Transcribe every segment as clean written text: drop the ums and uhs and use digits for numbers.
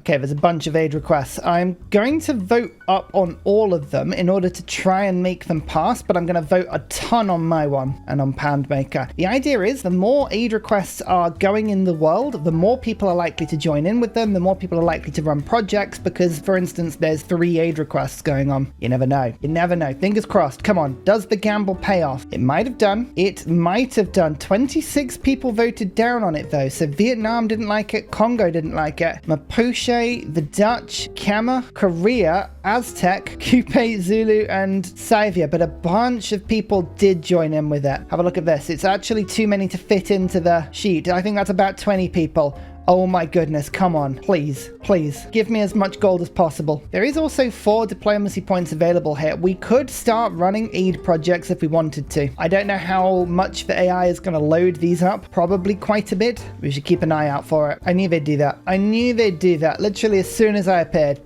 Okay, there's a bunch of aid requests. I'm going to vote up on all of them in order to try and make them pass, but I'm going to vote a ton on my one and on Poundmaker. The idea is the more aid requests are going in the world, the more people are likely to join in with them, the more people are likely to run projects, because, for instance, there's 3 aid requests going on. You never know. You never know. Fingers crossed. Come on. Does the gamble pay off? It might have done. It might have done. 26 people voted down on it, though. So Vietnam didn't like it. Congo didn't like it. Mapuche, the Dutch, Khmer, Korea, Aztec, Kupe, Zulu, and Saivia, but a bunch of people did join in with it. Have a look at this. It's actually too many to fit into the sheet. I think that's about 20 people. Oh my goodness, come on, please, please, give me as much gold as possible. There is also 4 diplomacy points available here. We could start running aid projects if we wanted to. I don't know how much the AI is going to load these up, probably quite a bit. We should keep an eye out for it. I knew they'd do that. I knew they'd do that, literally as soon as I appeared.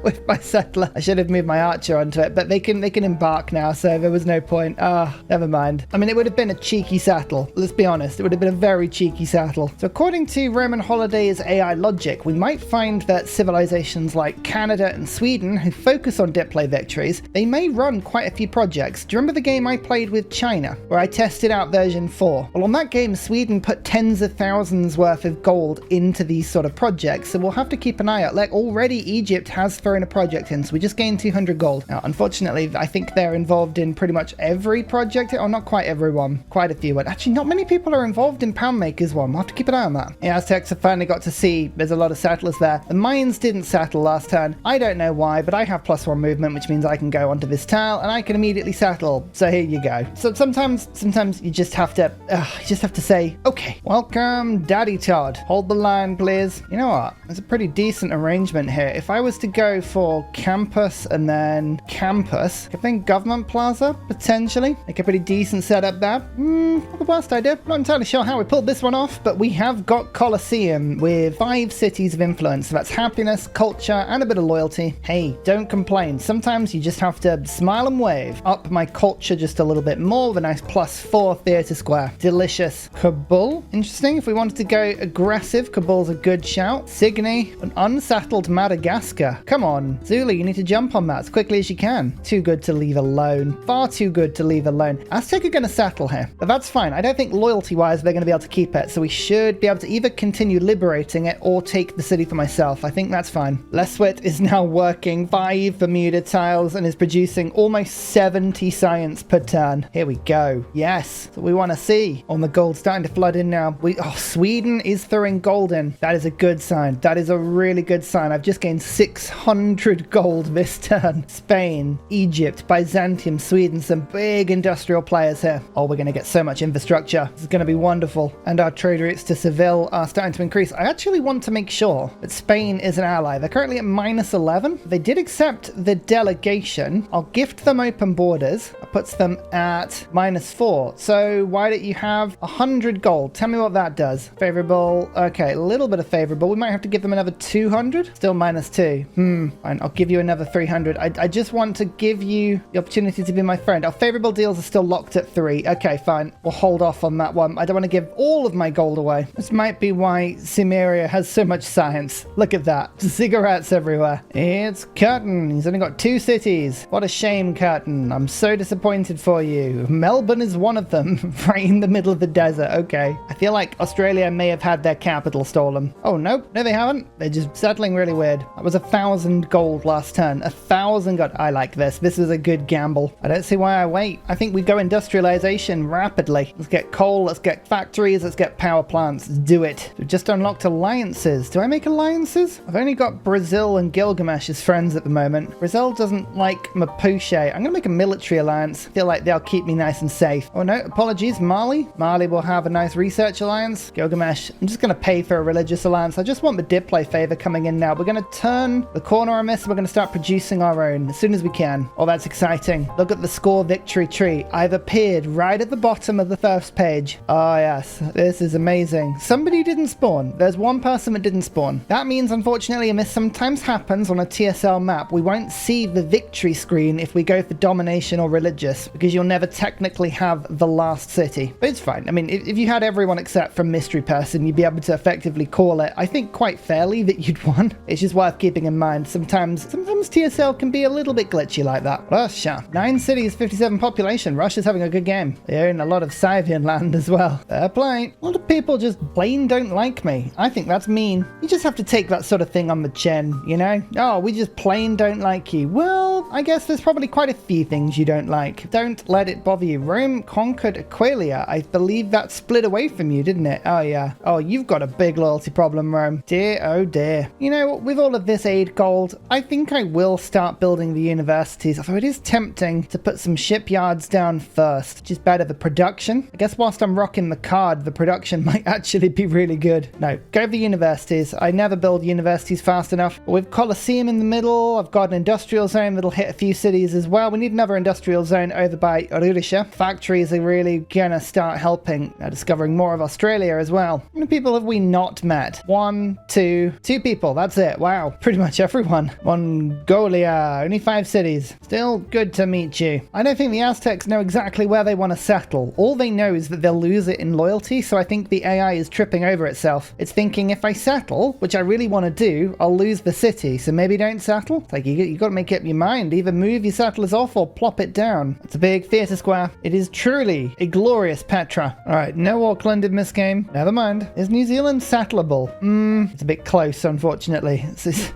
With my settler. I should have moved my archer onto it, but they can embark now, so there was no point. Never mind. I mean, it would have been a cheeky saddle. Let's be honest, it would have been a very cheeky saddle. So according to Roman Holiday's AI logic, we might find that civilizations like Canada and Sweden, who focus on diplo victories, they may run quite a few projects. Do you remember the game I played with China, where I tested out version 4? Well, on that game, Sweden put tens of thousands worth of gold into these sort of projects, so we'll have to keep an eye out. Like, already Egypt has thrown a project in, so we just gained 200 gold. Now, unfortunately, I think they're involved in pretty much every project, or not quite everyone, quite a few. But actually, not many people are involved in Poundmaker's one. We'll have to keep an eye on that. The Aztecs have finally got to see there's a lot of settlers there. The Mayans didn't settle last turn. I don't know why, but I have +1 movement, which means I can go onto this tile and I can immediately settle. So here you go. So sometimes you just have to say, okay, welcome, Daddy Todd. Hold the line, please. You know what? There's a pretty decent arrangement here. If I was to go for campus and then campus, I think government plaza, potentially. Like a pretty decent setup there. Not the worst idea. Not entirely sure how we pulled this one off, but we have got Colosseum with 5 cities of influence. So that's happiness, culture, and a bit of loyalty. Hey, don't complain. Sometimes you just have to smile and wave. Up my culture just a little bit more with a nice +4 theatre square. Delicious. Kabul. Interesting. If we wanted to go aggressive, Kabul's a good shout. Signy, an unsettled Madagascar. Come on, Zulu, you need to jump on that as quickly as you can. Too good to leave alone. Far too good to leave alone. Aztec are going to settle here, but that's fine. I don't think loyalty-wise they're going to be able to keep it, so we should be able to either continue liberating it or take the city for myself. I think that's fine. Leswit is now working 5 Bermuda tiles and is producing almost 70 science per turn. Here we go. Yes, that's what we want to see. Oh, the gold's starting to flood in now. Sweden is throwing gold in. That is a good sign. That is a really good sign. I've just gained 600 gold this turn. Spain, Egypt, Byzantium, Sweden, some big industrial players here. Oh, we're going to get so much infrastructure. This is going to be wonderful. And our trade routes to Seville are starting to increase. I actually want to make sure that Spain is an ally. They're currently at -11. They did accept the delegation. I'll gift them open borders. That puts them at -4. So why don't you have 100 gold? Tell me what that does. Favorable. Okay, a little bit of favorable. We might have to give them another 200. Still -2. Fine, I'll give you another 300. I just want to give you the opportunity to be my friend. Our favorable deals are still locked at 3. Okay, fine. We'll hold off on that one. I don't want to give all of my gold away. This might be why Cimmeria has so much science. Look at that. Cigarettes everywhere. It's Curtin. He's only got 2 cities. What a shame, Curtin. I'm so disappointed for you. Melbourne is one of them, right in the middle of the desert. Okay. I feel like Australia may have had their capital stolen. Oh, nope. No, they haven't. They're just settling really weird. That was 1,000 gold last turn. 1,000 gold. I like this. This is a good gamble. I don't see why I wait. I think we go industrialization rapidly. Let's get coal. Let's get factories. Let's get power plants. Let's do it. We've just unlocked alliances. Do I make alliances? I've only got Brazil and Gilgamesh as friends at the moment. Brazil doesn't like Mapuche. I'm going to make a military alliance. I feel like they'll keep me nice and safe. Oh no, apologies. Mali. Mali will have a nice research alliance. Gilgamesh. I'm just going to pay for a religious alliance. I just want the Diplo favor coming in now. We're going going to turn the corner on this. We're going to start producing our own as soon as we can. Oh, that's exciting. Look at the score victory tree. I've appeared right at the bottom of the first page. Oh, yes. This is amazing. Somebody didn't spawn. There's one person that didn't spawn. That means, unfortunately, and this sometimes happens on a TSL map, we won't see the victory screen if we go for domination or religious, because you'll never technically have the last city. But it's fine. I mean, if you had everyone except for mystery person, you'd be able to effectively call it, I think, quite fairly that you'd won. It's just worth keeping in mind. Sometimes TSL can be a little bit glitchy like that. Russia. 9 cities, 57 population. Russia's having a good game. They own a lot of Scythian land as well. Fair play. A lot of people just plain don't like me. I think that's mean. You just have to take that sort of thing on the chin, you know? Oh, we just plain don't like you. Well, I guess there's probably quite a few things you don't like. Don't let it bother you. Rome conquered Aquileia. I believe that split away from you, didn't it? Oh, yeah. Oh, you've got a big loyalty problem, Rome. Dear, oh dear. You know, with all of this aid gold, I think I will start building the universities, although it is tempting to put some shipyards down first, which is better. The production, I guess whilst I'm rocking the card, the production might actually be really good. No, go for the universities. I never build universities fast enough. But with Colosseum in the middle, I've got an industrial zone that'll hit a few cities as well. We need another industrial zone over by Orisha. Factories are really gonna start helping, discovering more of Australia as well. How many people have we not met? 1, 2 people. That's it. Wow, pretty much everyone. Mongolia, only 5 cities. Still good to meet you. I don't think the Aztecs know exactly where they want to settle. All they know is that they'll lose it in loyalty, so I think the AI is tripping over itself. It's thinking if I settle, which I really want to do, I'll lose the city, so maybe don't settle. It's like you got to make up your mind. Either move your settlers off or plop it down. It's a big theatre square. It is truly a glorious Petra. Alright, no Auckland in this game. Never mind. Is New Zealand settleable? It's a bit close, unfortunately.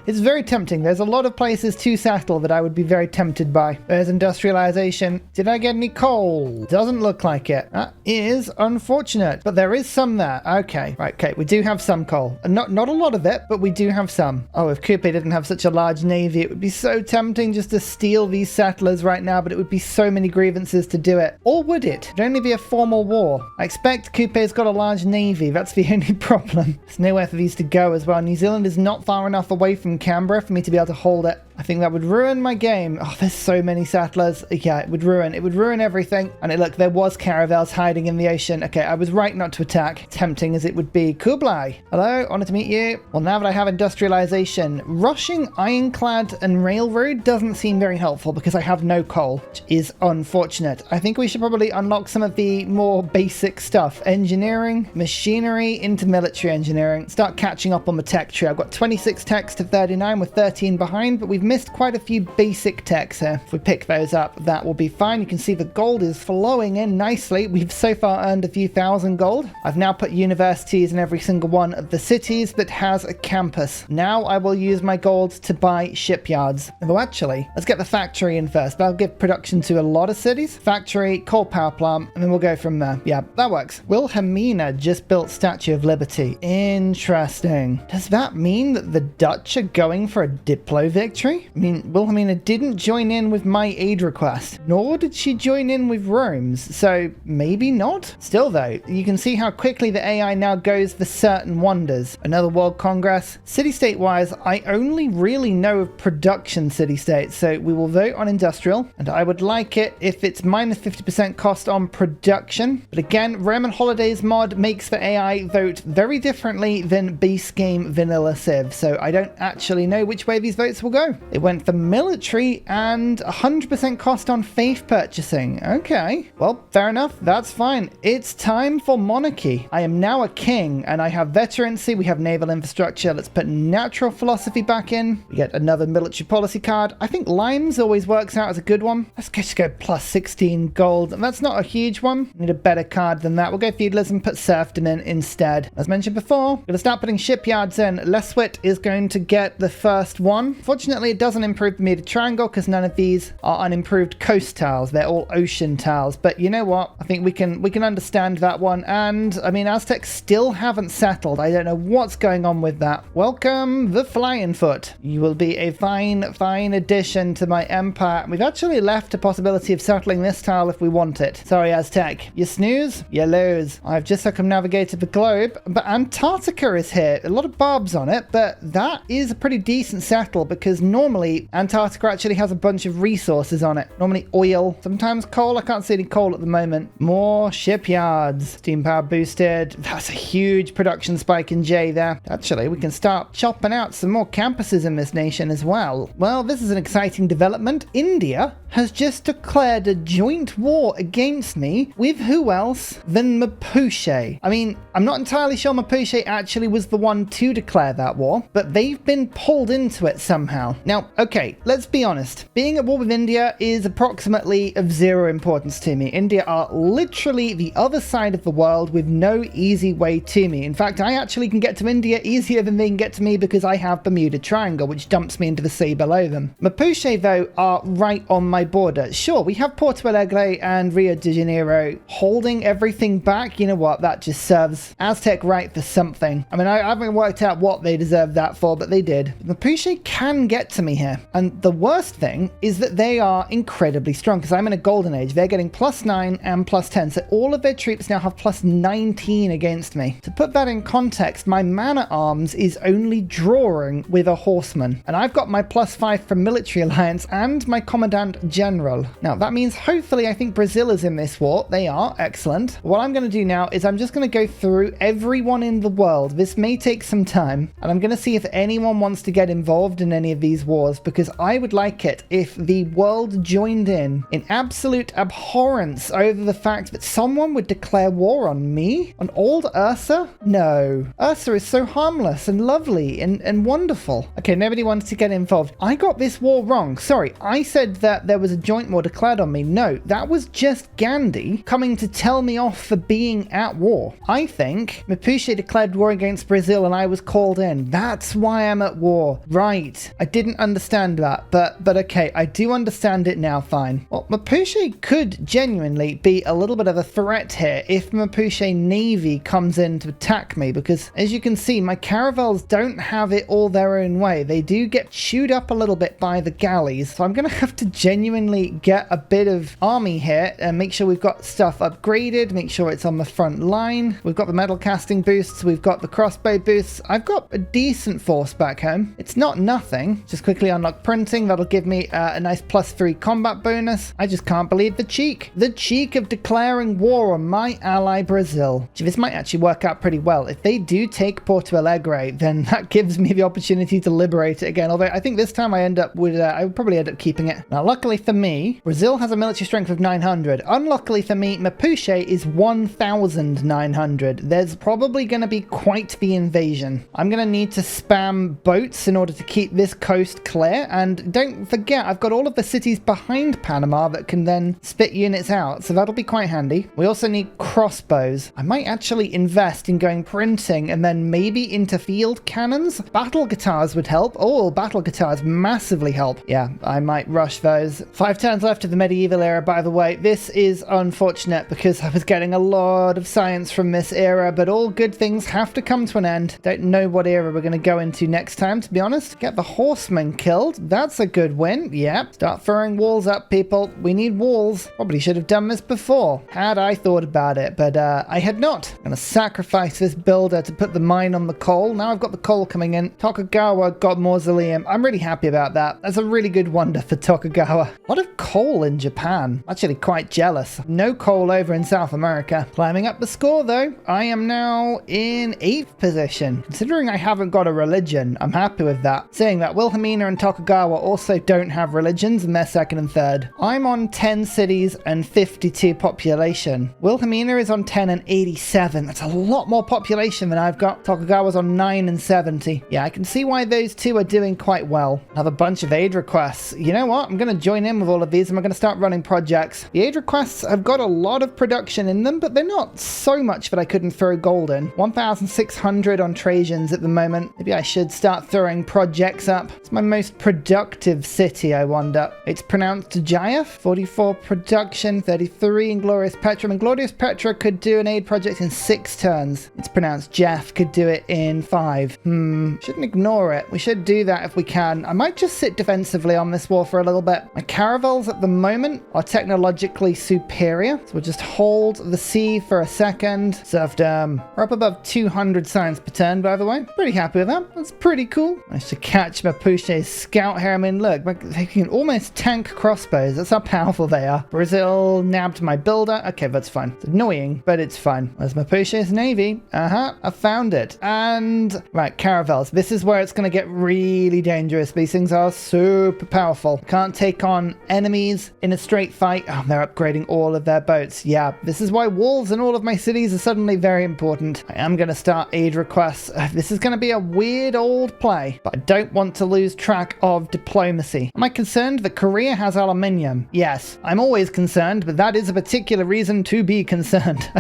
It's very tempting. There's a lot of places to settle that I would be very tempted by. There's industrialization. Did I get any coal? Doesn't look like it. That is unfortunate, but there is some there. Okay, right, okay, we do have some coal. Not a lot of it, but we do have some. Oh, if Coupe didn't have such a large navy, it would be so tempting just to steal these settlers right now, but it would be so many grievances to do it. Or would it? It'd only be a formal war. I expect Coupe's got a large navy. That's the only problem. There's nowhere for these to go as well. New Zealand is not far enough away from Canberra for me to be able to hold it. I think that would ruin my game. Oh, there's so many settlers. Yeah, it would ruin everything. And look, there was caravels hiding in the ocean. Okay, I was right not to attack, tempting as it would be. Kublai, hello, honored to meet you. Well, now that I have industrialization, rushing ironclad and railroad doesn't seem very helpful because I have no coal, which is unfortunate. I think we should probably unlock some of the more basic stuff. Engineering, machinery into military engineering. Start catching up on the tech tree. I've got 26 techs to 39 with 13 behind, but we've missed quite a few basic techs here. If we pick those up, that will be fine. You can see the gold is flowing in nicely. We've so far earned a few thousand gold. I've now put universities in every single one of the cities that has a campus. Now I will use my gold to buy shipyards. Well, actually, let's get the factory in first. That'll give production to a lot of cities. Factory, coal power plant, and then we'll go from there. Yeah, that works. Wilhelmina just built Statue of Liberty. Interesting. Does that mean that the Dutch are going for a Diplo victory? I mean, Wilhelmina didn't join in with my aid request, nor did she join in with Rome's, so maybe not? Still though, you can see how quickly the AI now goes for certain wonders. Another World Congress. City-state wise, I only really know of production city-states, so we will vote on industrial, and I would like it if it's minus 50% cost on production. But again, Roman Holidays mod makes the AI vote very differently than base game vanilla civ, so I don't actually know which way these votes will go. It went for military and 100% cost on faith purchasing. Okay, well, fair enough. That's fine. It's time for monarchy. I am now a king and I have veterancy. We have naval infrastructure. Let's put natural philosophy back in. We get another military policy card. I think limes always works out as a good one. Let's just go plus 16 gold. And that's not a huge one. Need a better card than that. We'll go feudalism, put serfdom in instead. As mentioned before, we're going to start putting shipyards in. Leswit is going to get the first one. Fortunately, it doesn't improve the Bermuda Triangle because none of these are unimproved coast tiles. They're all ocean tiles. But you know what? I think we can understand that one. And I mean, Aztecs still haven't settled. I don't know what's going on with that. Welcome, the Flying Foot. You will be a fine, fine addition to my empire. We've actually left a possibility of settling this tile if we want it. Sorry, Aztec. You snooze, you lose. I've just circumnavigated the globe, but Antarctica is here. A lot of barbs on it, but that is a pretty decent settle because normally Antarctica actually has a bunch of resources on it. Normally oil, sometimes coal. I can't see any coal at the moment. More shipyards. Steam power boosted. That's a huge production spike in J there. Actually, we can start chopping out some more campuses in this nation as well. Well, this is an exciting development. India has just declared a joint war against me with who else than Mapuche. I mean, I'm not entirely sure Mapuche actually was the one to declare that war, but they've been pulled into it somehow. Now, okay, let's be honest. Being at war with India is approximately of zero importance to me. India are literally the other side of the world with no easy way to me. In fact, I actually can get to India easier than they can get to me because I have Bermuda Triangle, which dumps me into the sea below them. Mapuche, though, are right on my border. Sure, we have Porto Alegre and Rio de Janeiro holding everything back. You know what? That just serves Aztec right for something. I mean, I haven't worked out what they deserve that for, but they did. Mapuche can get to me here. And the worst thing is that they are incredibly strong because I'm in a golden age. They're getting +9 and +10. So all of their troops now have +19 against me. To put that in context, my man-at-arms is only drawing with a horseman. And I've got my +5 from military alliance and my commandant general. Now, that means hopefully I think Brazil is in this war. They are. Excellent. What I'm going to do now is I'm just going to go through everyone in the world. This may take some time, and I'm going to see if anyone wants to get involved in any of these wars, because I would like it if the world joined in absolute abhorrence over the fact that someone would declare war on me? On old Ursa? No. Ursa is so harmless and lovely and wonderful. Okay, nobody wants to get involved. I got this war wrong. Sorry, I said that there was a joint war declared on me. No, that was just Gandhi coming to tell me off for being at war. I think Mapuche declared war against Brazil and I was called in. That's why I'm at war. Right. I didn't understand that, but okay, I do understand it now, fine. Well, Mapuche could genuinely be a little bit of a threat here if Mapuche Navy comes in to attack me, because as you can see, my caravels don't have it all their own way. They do get chewed up a little bit by the galleys, so I'm going to have to genuinely get a bit of army here and make sure we've got stuff upgraded, make sure it's on the front line. We've got the metal casting boosts, we've got the crossbow boosts. I've got a decent force back home. It's not nothing. Just quickly unlock printing. That'll give me a nice +3 combat bonus. I just can't believe the cheek. The cheek of declaring war on my ally Brazil. Gee, this might actually work out pretty well. If they do take Porto Alegre, then that gives me the opportunity to liberate it again. Although I think this time I would probably end up keeping it. Now, luckily for me, Brazil has a military strength of 900. Unluckily for me, Mapuche is 1,900. There's probably going to be quite the invasion. I'm going to need to spam boats in order to keep this coast clear. And don't forget, I've got all of the cities behind Panama that can then spit units out. So that'll be quite handy. We also need crossbows. I might actually invest in going printing and then maybe into field cannons. Battle guitars would help. Oh, battle guitars massively help. Yeah, I might rush those. 5 turns left of the medieval era, by the way. This is unfortunate because I was getting a lot of science from this era, but all good things have to come to an end. Don't know what era we're going to go into next time, to be honest. Get the horsemen killed. That's a good win. Yeah. Start throwing walls up, people. We need walls. Probably should have done this before, had I thought about it, but I had not. I'm going to sacrifice this builder to put the mine on the coal. Now I've got the coal coming in. Tokugawa got mausoleum. I'm really happy about that. That's a really good wonder for Tokugawa. A lot of coal in Japan. I'm actually quite jealous. No coal over in South America. Climbing up the score though. I am now in 8th position. Considering I haven't got a religion, I'm happy with that. Saying that, Wilhelmina and Tokugawa also don't have religions and they're 2nd and 3rd. I'm on 10 cities and 52 population. Wilhelmina is on 10 and 87. That's a lot more population than I've got. Tokugawa's on 9 and 70. Yeah, I can see why those two are doing quite well. I have a bunch of aid requests. You know what? I'm going to join join in with all of these and we're going to start running projects. The aid requests have got a lot of production in them, but they're not so much that I couldn't throw gold in. 1,600 on Trajans at the moment. Maybe I should start throwing projects up. It's my most productive city, I wonder. It's pronounced Jaya. 44 production, 33 Inglorious Petra. Inglorious Petra could do an aid project in 6 turns. It's pronounced Jeff could do it in 5. Shouldn't ignore it. We should do that if we can. I might just sit defensively on this war for a little bit. My caravels at the moment are technologically superior, so we'll just hold the sea for a second. Serfdom. We're up above 200 science per turn, by the way. Pretty happy with that. That's pretty cool. Managed to catch Mapuche's scout here. I mean, look, they can almost tank crossbows. That's how powerful they are. Brazil nabbed my builder. Okay, that's fine. It's annoying, but it's fine. Where's Mapuche's navy? I found it. And, right, caravels. This is where it's going to get really dangerous. These things are super powerful. Can't take on enemies in a straight fight. Oh, they're upgrading all of their boats. Yeah, this is why walls in all of my cities are suddenly very important. I am going to start aid requests. This is going to be a weird old play, but I don't want to lose track of diplomacy. Am I concerned that Korea has aluminium? Yes, I'm always concerned, but that is a particular reason to be concerned.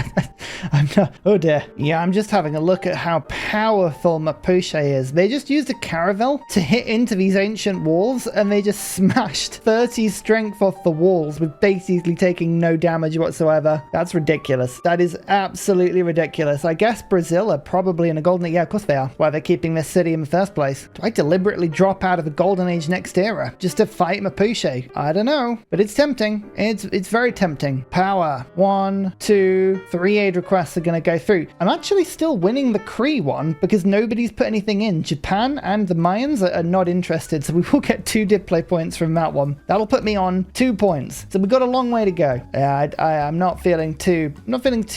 I'm not. Oh dear. Yeah, I'm just having a look at how powerful Mapuche is. They just used a caravel to hit into these ancient walls, and they just smashed 30 strength off the walls with basically taking no damage whatsoever. That's ridiculous. That is absolutely ridiculous. I guess Brazil are probably in a golden age. Yeah, of course they are. Why they're keeping this city in the first place. Do I deliberately drop out of the golden age next era just to fight Mapuche? I don't know, but it's tempting. It's very tempting. Power. 1, 2, 3 aid requests are going to go through. I'm actually still winning the Cree one because nobody's put anything in. Japan and the Mayans are not interested, so we will get 2 diplo points from that one. That'll put me on 2 points. So we've got a long way to go. Yeah, I'm not feeling too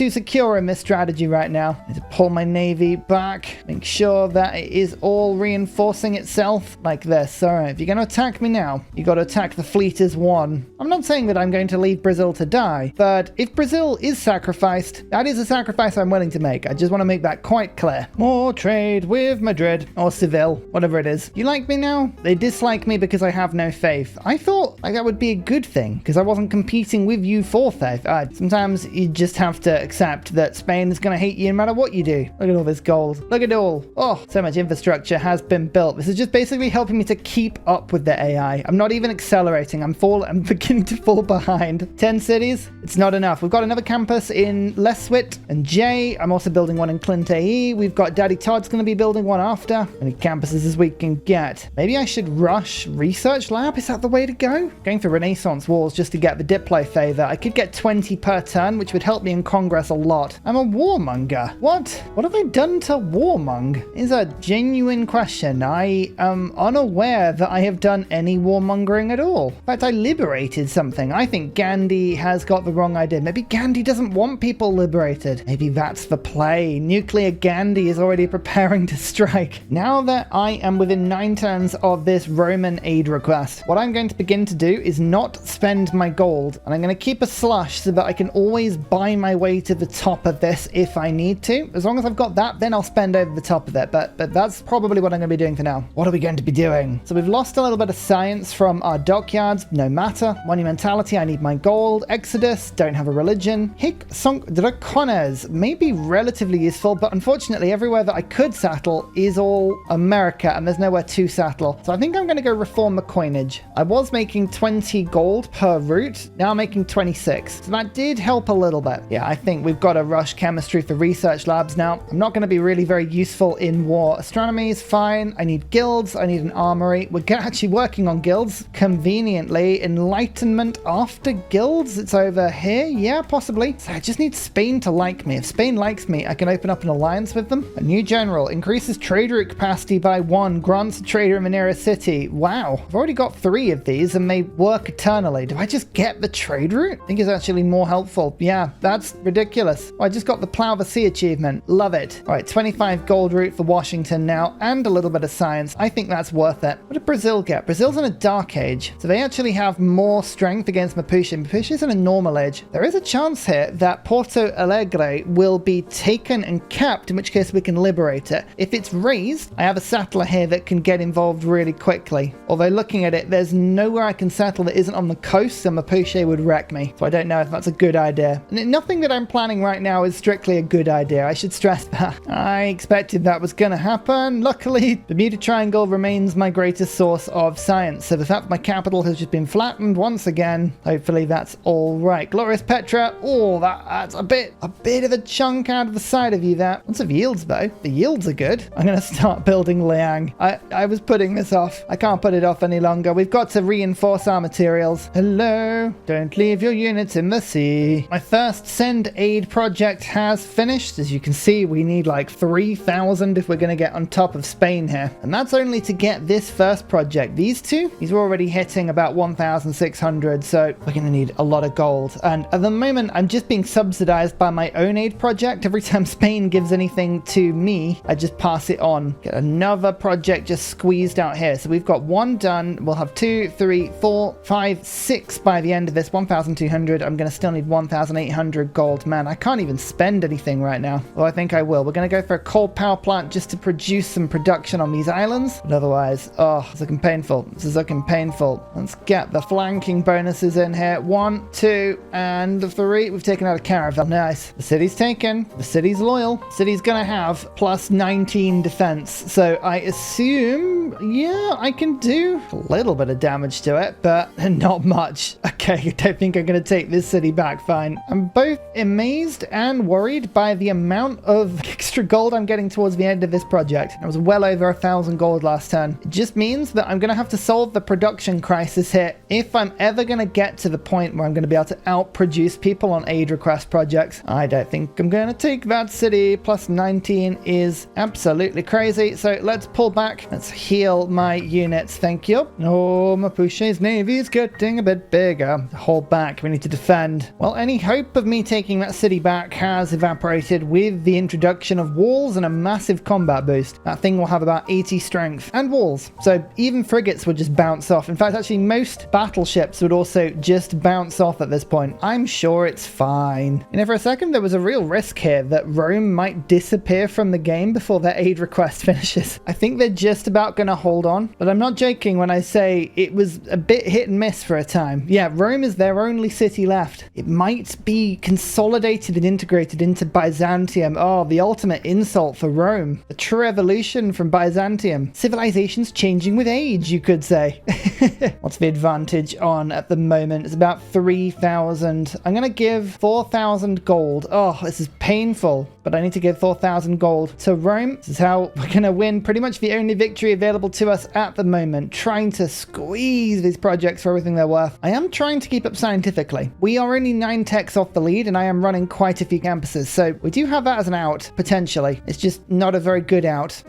secure in this strategy right now. I need to pull my navy back, make sure that it is all reinforcing itself like this. All right, if you're going to attack me now, you got to attack the fleet as one. I'm not saying that I'm going to leave Brazil to die, but if Brazil is sacrificed, that is a sacrifice I'm willing to make. I just want to make that quite clear. More trade with Madrid or Seville, whatever it is. You like me now? They dislike me because I have no faith. I thought like that would be a good thing because I wasn't competing with you for faith. Sometimes you just have to accept that Spain is going to hate you no matter what you do. Look at all this gold. Look at it all. Oh, so much infrastructure has been built. This is just basically helping me to keep up with the AI. I'm not even accelerating. I'm beginning to fall behind. 10 cities? It's not enough. We've got another campus in Leswit and J. I'm also building one in Clint AE. We've got Daddy Todd's going to be building one after. Many campuses as we can get. Maybe I should rush research lab. Is that the way to go? Going for Renaissance walls just to get the diplo favor. I could get 20 per turn, which would help me in Congress a lot. I'm a warmonger. What have I done to warmong? Is a genuine question. I am unaware that I have done any warmongering at all. In fact, I liberated something. I think Gandhi has got the wrong idea. Maybe Gandhi doesn't want people liberated. Maybe that's the play. Nuclear Gandhi is already preparing to strike. Now that I am within 9 turns of this Roman aid request, what I'm going to begin to do is not spend my gold, and I'm going to keep a slush so that I can always buy my way to the top of this if I need to. As long as I've got that, then I'll spend over the top of it, but that's probably what I'm going to be doing for now. What are we going to be doing? So we've lost a little bit of science from our dockyards, no matter. Monumentality, I need my gold. Exodus, don't have a religion. Hic Sonc Dracones may be relatively useful, but unfortunately everywhere that I could settle is all America, and there's nowhere to settle. So I think I'm going to go reform the coinage. I was making 20 gold per route, now I'm making 26. So that did help a little bit. Yeah, I think we've got to rush chemistry for research labs now. I'm not going to be really very useful in war. Astronomy is fine. I need guilds. I need an armory. We're actually working on guilds. Conveniently, enlightenment after guilds. It's over here. Yeah, possibly. So I just need Spain to like me. If Spain likes me, I can open up an alliance with them. A new general increases trade route capacity by 1, grants a trader in the nearest city. Wow. I've already got 3 of these and they work eternally. Do I just get the trade route? I think it's actually more helpful. Yeah, that's ridiculous. Oh, I just got the Plow the Sea achievement. Love it. All right, 25 gold route for Washington now and a little bit of science. I think that's worth it. What did Brazil get? Brazil's in a dark age, so they actually have more strength against Mapuche. Mapuche is in a normal age. There is a chance here that Porto Alegre will be taken and kept, in which case we can liberate it. If it's raised, I have a settler here that can get involved really quickly. Although looking at it, there's nowhere I can settle that isn't on the coast, so Mapuche would wreck me. So I don't know if that's a good idea. And nothing that I'm planning right now is strictly a good idea. I should stress that. I expected that was going to happen. Luckily, the Bermuda Triangle remains my greatest source of science. So the fact my capital has just been flattened once again, hopefully that's all right. Glorious Petra. Oh, that's a bit of a chunk out of the side of you there. Lots of yields though. The yields are good. I'm going to start building Liang. I was putting this off. I can't put it off any longer. We've got to reinforce our materials. Hello. Don't leave your units in the sea. My first send aid project has finished. As you can see, we need like 3,000 if we're going to get on top of Spain here. And that's only to get this first project. These are already hitting about 1,600. So we're going to need a lot of gold. And at the moment, I'm just being subsidized by my own aid project. Every time Spain gives anything to me, I just pass it on. Get another project just squeezed out here. So we've got one done. We'll have 2, 3, 4, 5, 6 by the end of this. 1,200. I'm going to still need 1,800 gold. Man, I can't even spend anything right now. Well, I think I will. We're going to go for a coal power plant just to produce some production on these islands. But otherwise, oh, it's looking painful. This is looking painful. Let's get the flanking bonuses in here. 1, 2, and 3. We've taken out a caravel. Nice. The city's taken. The city's loyal. The city's going to have plus 19 defense. So I assume, yeah, I can do a little bit of damage to it, but not much. Okay, I don't think I'm going to take this city back. Fine. I'm both amazed and worried by the amount of extra gold I'm getting towards the end of this project. I was well over 1,000 gold last turn. It just means that I'm going to have to solve the production crisis here if I'm ever going to get to the point where I'm going to be able to outproduce people on aid request projects. I don't think I'm going to take that city. Plus 19 is absolutely crazy. So let's pull back. Let's heal my units. Thank you. Oh, Mapuche's navy is getting a bit bigger. Hold back. We need to defend. Well, any hope of me taking that city back has evaporated with the introduction of walls and a massive combat boost. That thing will have about 80 strength and walls. So even frigates would just bounce off. In fact, actually most battleships would also just bounce off at this point. I'm sure it's fine. You know, for a second, there was a real risk here that Rome might disappear from the game before their aid request finishes. I think they're just about going to hold on, but I'm not joking when I say it was a bit hit and miss for a time. Yeah, Rome is their only city left. It might be consolidated and integrated into Byzantium. Oh, the ultimate insult for Rome. The true evolution from Byzantium. Civilization's changing with age, you could say. What's the advantage on at the moment? It's about 3,000. I'm going to give 4,000 gold. Oh, this is painful, but I need to give 4,000 gold to Rome. This is how we're going to win pretty much the only victory available to us at the moment, trying to squeeze these projects for everything they're worth. I am trying to keep up scientifically. We are only 9 techs off the lead, and I am running quite a few campuses, so we do have that as an out, potentially. It's just not a very good out.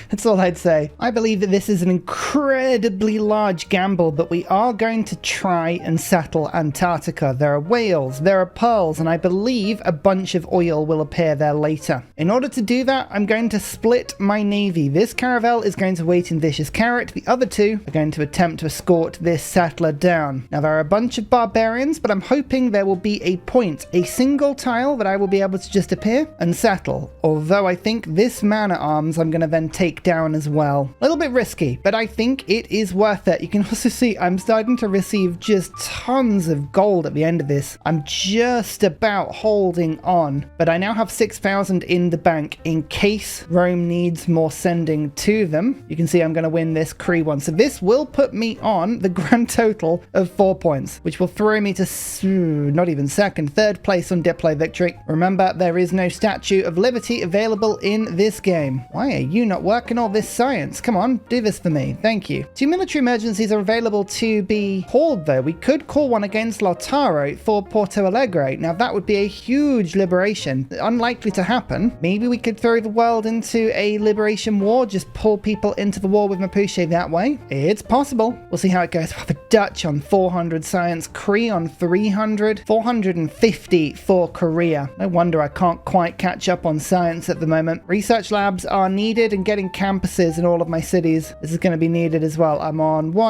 That's all I'd say. I believe that this is an incredibly large gamble, but we are going to try and settle Antarctica. There are whales, there are pearls, and I believe a bunch of oil will appear there later. In order to do that, I'm going to split my navy. This caravel is going to wait in Vicious Carrot. The other two are going to attempt to escort this settler down. Now, there are a bunch of barbarians, but I'm hoping there will be a point, a single tile that I will be able to just appear and settle. Although I think this man-at-arms I'm going to then take down as well. A little bit risky, but I think it is worth it. You can also see I'm starting to receive just tons of gold at the end of this. I'm just about holding on, but I now have 6,000 in the bank in case Rome needs more sending to them. You can see I'm going to win this Cree one. So this will put me on the grand total of 4 points, which will throw me to not even second, third place on Diplo victory. Remember, there is no Statue of Liberty available in this game. Why are you not working all this science? Come on, do this for me. Thank you. 2 military emergencies are available to be called, though. We could call one against Lautaro for Porto Alegre. Now, that would be a huge liberation. Unlikely to happen. Maybe we could throw the world into a liberation war, just pull people into the war with Mapuche that way. It's possible. We'll see how it goes. The Dutch on 400 science, Cree on 300, 450 for Korea. No wonder I can't quite catch up on science at the moment. Research labs are needed and getting campuses in all of my cities. This is going to be needed as well. I'm on 4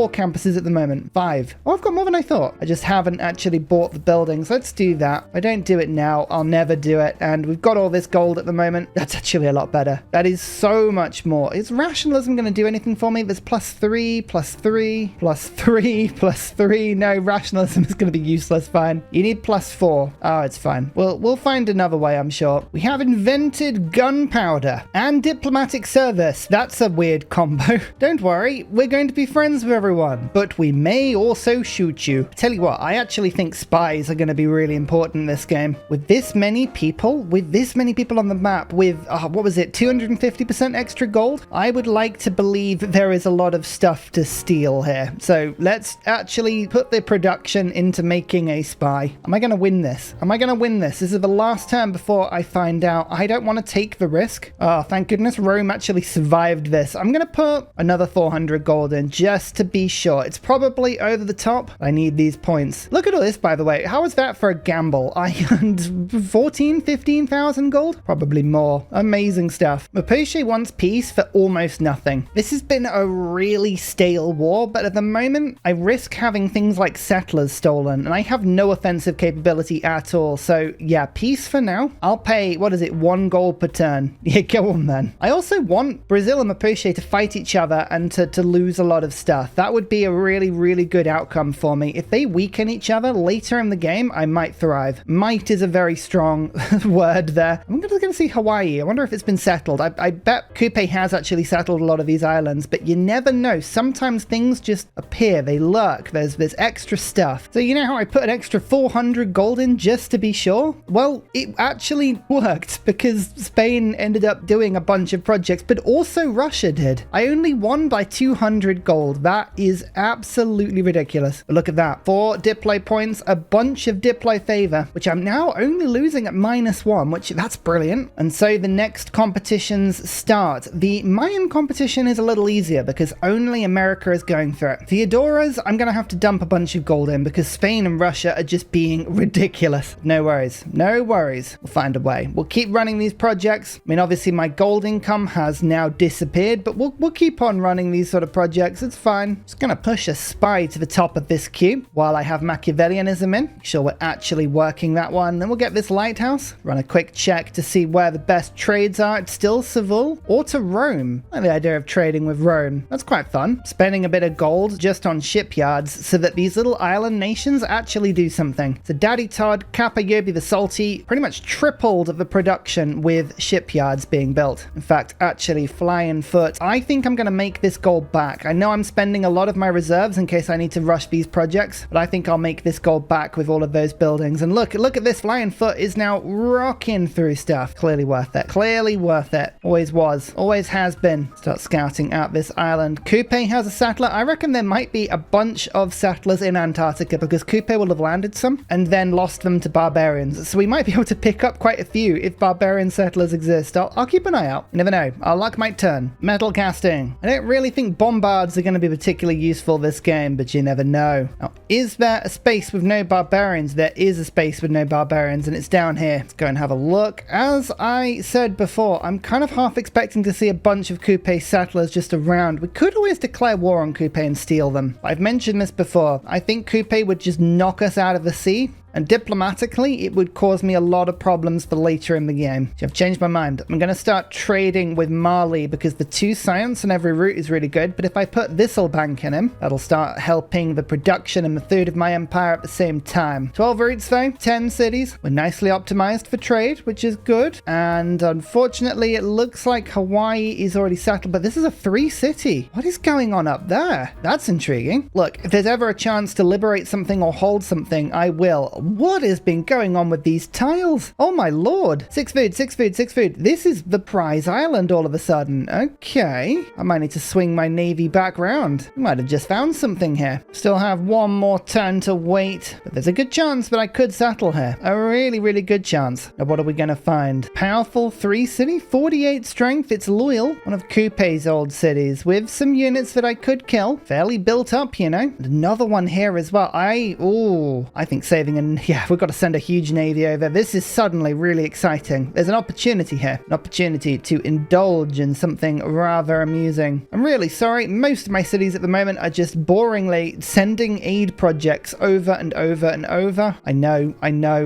campuses at the moment. 5. Oh, I've got more than I thought. I just haven't actually bought the buildings. Let's do that. If I don't do it now, I'll never do it. And we've got all this gold at the moment. That's actually a lot better. That is so much more. Is rationalism going to do anything for me? There's +3, +3, +3, +3. No, rationalism is going to be useless. Fine. You need +4. Oh, it's fine. We'll find another way, I'm sure. We have invented gunpowder and diplomatic service. That's a weird combo. Don't worry, we're going to be friends with everyone, but we may also shoot you. Tell you what, I actually think spies are going to be really important in this game. With this many people on the map, with, what was it, 250% extra gold? I would like to believe there is a lot of stuff to steal here. So let's actually put the production into making a spy. Am I going to win this? Am I going to win this? This is the last turn before I find out. I don't want to take the risk. Oh, thank goodness Rome actually survived this. I'm going to put another 400 gold in just to be sure. It's probably over the top. I need these points. Look at all this, by the way. How was that for a gamble? I earned 14, 15,000 gold? Probably more. Amazing stuff. Mapuche wants peace for almost nothing. This has been a really stale war, but at the moment, I risk having things like settlers stolen, and I have no offensive capability at all. So yeah, peace for now. I'll pay, what is it, 1 gold per turn. Yeah, go on then. I also want Brazil and Mapuche to fight each other and to lose a lot of stuff. That would be a really, really good outcome for me. If they weaken each other later in the game, I might thrive. Might is a very strong word there. I'm going to see Hawaii. I wonder if it's been settled. I bet Kupe has actually settled a lot of these islands, but you never know. Sometimes things just appear. They lurk. There's extra stuff. So you know how I put an extra 400 gold in just to be sure? Well, it actually worked because Spain ended up doing a bunch of projects, but also Russia did. I only won by 200 gold. That is absolutely ridiculous. But look at that. 4 Diplo points, a bunch of Diplo favor, which I'm now only losing at -1, which that's brilliant. And so the next competitions start. The Mayan competition is a little easier because only America is going for it. Theodora's, I'm going to have to dump a bunch of gold in because Spain and Russia are just being ridiculous. No worries. No worries. We'll find a way. We'll keep running these projects. I mean, obviously my gold income has now disappeared, but we'll keep on running these sort of projects. It's fine. Just going to push a spy to the top of this queue while I have Machiavellianism in. Make sure we're actually working that one. Then we'll get this lighthouse. Run a quick check to see where the best trades are. It's still Seville or to Rome. I like the idea of trading with Rome. That's quite fun. Spending a bit of gold just on shipyards so that these little island nations actually do something. So Daddy Todd, Kappa Yobi the Salty pretty much tripled the production with shipyards being built. In fact, actually flying foot. I think I'm going to make this gold back. I know I'm spending a lot of my reserves in case I need to rush these projects, but I think I'll make this gold back with all of those buildings. And look at this. Flying foot is now rocking through stuff. Clearly worth it. Clearly worth it. Always was. Always has been. Start scouting out this island. Kupe has a settler. I reckon there might be a bunch of settlers in Antarctica because Kupe will have landed some and then lost them to barbarians. So we might be able to pick up quite a few if barbarian settlers exist. I'll keep an eye out. You never know. Our luck might turn. Metal casting. I don't really think bombards are going to be particularly useful this game, but you never know. Now, is there a space with no barbarians? There is a space with no barbarians, and it's down here. Let's go and have a look. As I said before, I'm kind of half expecting to see a bunch of Kupe settlers just around. We could always declare war on Kupe and steal them. I've mentioned this before. I think Kupe would just knock us out of the sea. And diplomatically, it would cause me a lot of problems for later in the game. So I've changed my mind. I'm going to start trading with Mali because the 2 science on every route is really good. But if I put this'll bank in him, that'll start helping the production and the third of my empire at the same time. 12 routes though, 10 cities. We're nicely optimized for trade, which is good. And unfortunately, it looks like Hawaii is already settled, but this is a 3 city. What is going on up there? That's intriguing. Look, if there's ever a chance to liberate something or hold something, I will. What has been going on with these tiles? Oh my lord. 6 food, 6 food, 6 food. This is the prize island all of a sudden. Okay. I might need to swing my navy back round. I might have just found something here. Still have 1 more turn to wait. But there's a good chance that I could settle here. A really, really good chance. Now what are we going to find? Powerful 3 city, 48 strength. It's loyal. One of Kupe's old cities with some units that I could kill. Fairly built up, you know. And another one here as well. I think saving then, yeah, we've got to send a huge navy over. This is suddenly really exciting. There's an opportunity here, an opportunity to indulge in something rather amusing. I'm really sorry. Most of my cities at the moment are just boringly sending aid projects over and over and over. I know,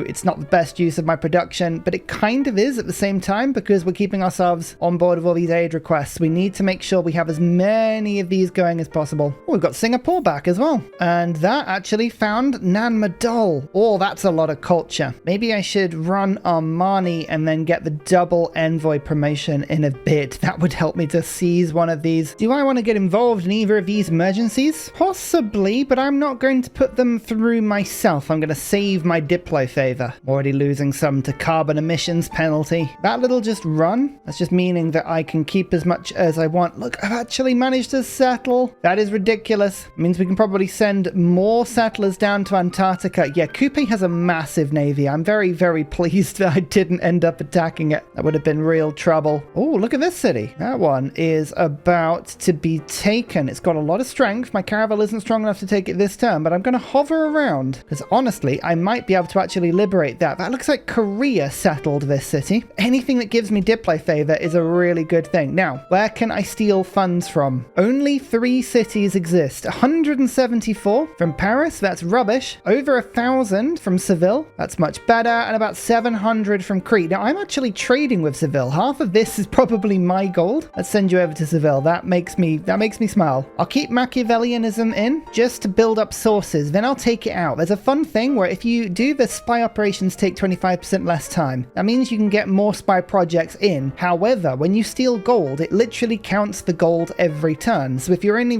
it's not the best use of my production, but it kind of is at the same time because we're keeping ourselves on board with all these aid requests. We need to make sure we have as many of these going as possible. Oh, we've got Singapore back as well. And that actually found Nan Madol. Oh, that's a lot of culture. Maybe I should run Armani and then get the double envoy promotion in a bit. That would help me to seize one of these. Do I want to get involved in either of these emergencies? Possibly, but I'm not going to put them through myself. I'm going to save my Diplo favor. Already losing some to carbon emissions penalty. That little just run. That's just meaning that I can keep as much as I want. Look, I've actually managed to settle. That is ridiculous. It means we can probably send more settlers down to Antarctica. Yeah, Coupe has a massive navy. I'm very, very pleased that I didn't end up attacking it. That would have been real trouble. Oh, look at this city. That one is about to be taken. It's got a lot of strength. My caravel isn't strong enough to take it this turn, but I'm going to hover around because honestly, I might be able to actually liberate that. That looks like Korea settled this city. Anything that gives me Diplo favor is a really good thing. Now, where can I steal funds from? Only 3 cities exist. 174 from Paris, that's rubbish. Over 1,000 from Seville, that's much better. And about 700 from Crete. Now, I'm actually trading with Seville. Half of this is probably my gold. Let's send you over to Seville. That makes me smile. I'll keep Machiavellianism in just to build up sources. Then I'll take it out. There's a fun thing where if you do the spy operations take 25% less time, that means you can get more spy projects in. However, when you steal gold, it literally counts the gold every turn. So if you're only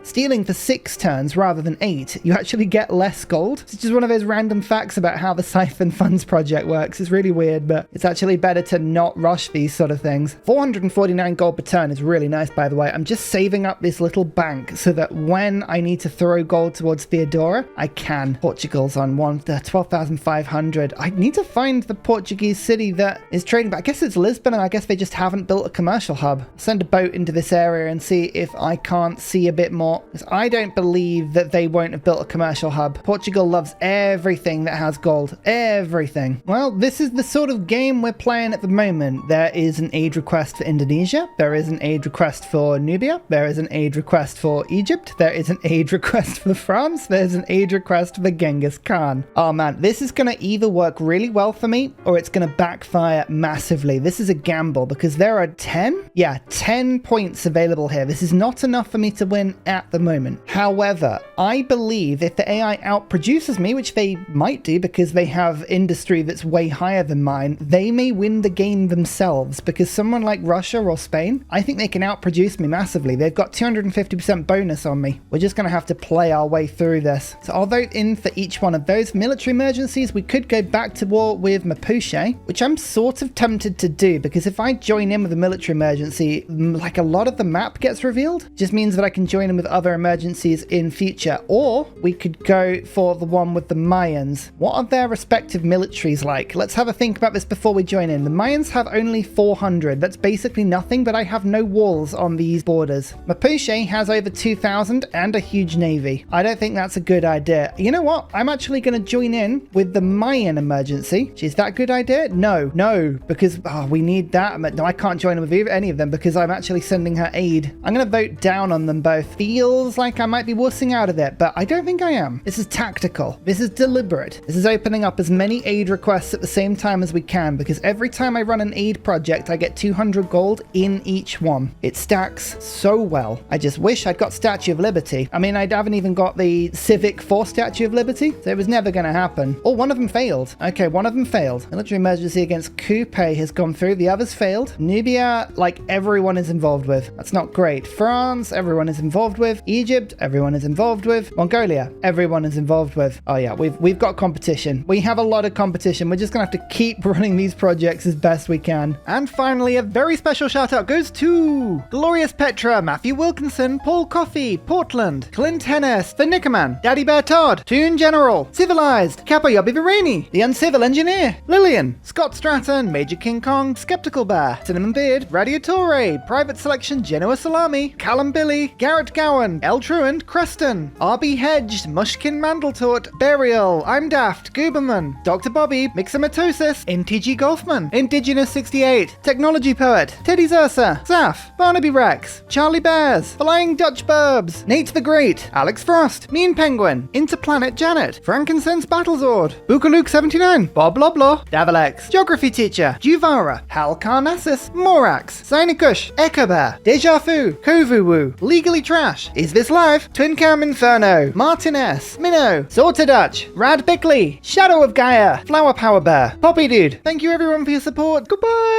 stealing for 6 turns rather than 8, you actually get less gold. It's just one of those random facts about how the Siphon Funds project works. It's really weird, but it's actually better to not rush these sort of things. 449 gold per turn is really nice, by the way. I'm just saving up this little bank so that when I need to throw gold towards Theodora, I can. Portugal's on 12,500. I need to find the Portuguese city that is trading, but I guess it's Lisbon, and I guess they just haven't built a commercial hub. Send a boat into this area and see if I can't see a bit more, because I don't believe that they won't have built a commercial hub. Portugal loves everything that has gold. Everything. Well, this is the sort of game we're playing at the moment. There is an aid request for Indonesia. There is an aid request for Nubia. There is an aid request for Egypt. There is an aid request for France. There's an aid request for Genghis Khan. Oh man, this is going to either work really well for me or it's going to backfire massively. This is a gamble because there are 10 points available here. This is not enough for me to win at the moment. However, I believe if the AI outproduces me, which they might do because they have industry that's way higher than mine, they may win the game themselves because someone like Russia or Spain, I think they can outproduce me massively. They've got 250% bonus on me. We're just going to have to play our way through this. So I'll vote in for each one of those. Military emergencies, we could go back to war with Mapuche, which I'm sort of tempted to do because if I join in with a military emergency, like a lot of the map gets revealed, just means that I can join in with other emergencies in future. Or we could go for the one with the Mayans. What are their respective militaries like? Let's have a think about this before we join in. The Mayans have only 400. That's basically nothing, but I have no walls on these borders. Mapuche has over 2,000 and a huge navy. I don't think that's a good idea. You know what? I'm actually going to join in with the Mayan emergency. Is that a good idea? No, because we need that. No, I can't join in with any of them because I'm actually sending her aid. I'm going to vote down on them both. Feels like I might be wussing out of it, but I don't think I am. This is tactical. This is deliberate. This is opening up as many aid requests at the same time as we can because every time I run an aid project, I get 200 gold in each one. It stacks so well. I just wish I'd got Statue of Liberty. I mean, I haven't even got the Civic for Statue of Liberty, so it was never going to happen. Oh, one of them failed. Okay, one of them failed. Military emergency against Coupe has gone through. The others failed. Nubia, like everyone is involved with. That's not great. France, everyone is involved with. Egypt, everyone is involved with. Mongolia, everyone is involved with. Oh yeah, we've got competition. We have a lot of competition. We're just gonna have to keep running these projects as best we can. And finally, a very special shout out goes to Glorious Petra, Matthew Wilkinson, Paul Coffey, Portland, Clint Hennis, The Nickerman, Daddy Bear Todd, Toon General, Civilized, Kappa Yobby Virani, The Uncivil Engineer, Lillian, Scott Stratton, Major King Kong, Skeptical Bear, Cinnamon Beard, Radiatore, Private Selection, Genoa Salami, Callum Billy, Garrett Gowan, El Truant, Creston, RB Hedged, Mushkin Mandletort, Burial, Well, I'm Daft, Gooberman, Dr. Bobby, Mixomatosis, NTG Golfman, Indigenous68, Technology Poet, Teddy Zursa, Zaf, Barnaby Rex, Charlie Bears, Flying Dutch Burbs, Nate the Great, Alex Frost, Mean Penguin, Interplanet Janet, Frankincense Battlezord, Bookaluke79, Bob Loblaw, Davalex, Geography Teacher, Juvara, Hal Carnassus, Morax, Sinikush, Echo Bear, Deja Fu, Kovuwu, Legally Trash, Is This Live, Twin Cam Inferno, Martin S, Minnow, Sorta Dutch, Rad Bickley, Shadow of Gaia, Flower Power Bear, Poppy Dude. Thank you everyone for your support. Goodbye!